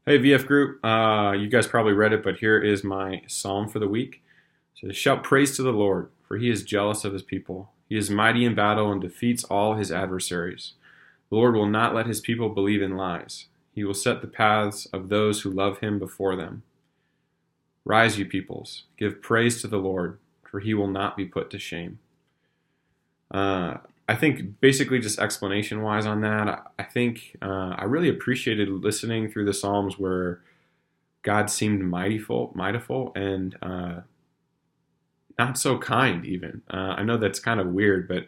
Hey VF Group, you guys probably read it, but here is my psalm for the week. It says, shout praise to the Lord, for he is jealous of his people. He is mighty in battle and defeats all his adversaries. The Lord will not let his people believe in lies. He will set the paths of those who love him before them. Rise, you peoples, give praise to the Lord, for he will not be put to shame. I think basically just explanation wise on that, I think I really appreciated listening through the Psalms where God seemed mightiful, and not so kind even. I know that's kind of weird, but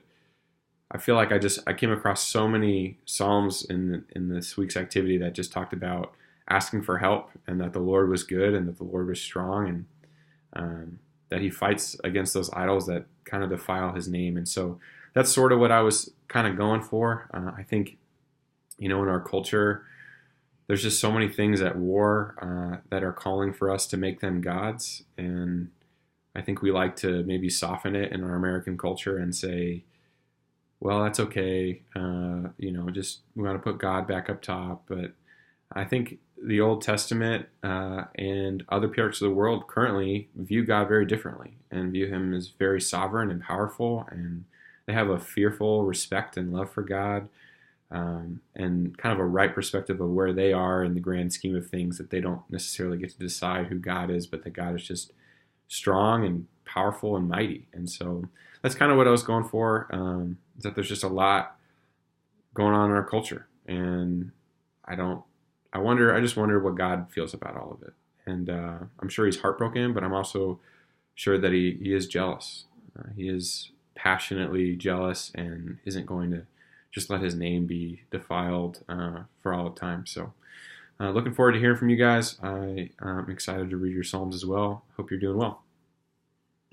I feel like I came across so many Psalms in this week's activity that just talked about asking for help and that the Lord was good and that the Lord was strong and that He fights against those idols that kind of defile His name. And so that's sort of what I was kind of going for. I think, in our culture, there's just so many things at war that are calling for us to make them gods. And I think we like to maybe soften it in our American culture and say, well, that's okay. Just we want to put God back up top. But I think the Old Testament and other parts of the world currently view God very differently and view Him as very sovereign and powerful, and they have a fearful respect and love for God, and kind of a right perspective of where they are in the grand scheme of things, that they don't necessarily get to decide who God is, but that God is just strong and powerful and mighty. And so that's kind of what I was going for, is that there's just a lot going on in our culture. And I just wonder what God feels about all of it. And I'm sure He's heartbroken, but I'm also sure that He is jealous. He is passionately jealous and isn't going to just let His name be defiled for all of time. So looking forward to hearing from you guys. I'm excited to read your Psalms as well. Hope you're doing well.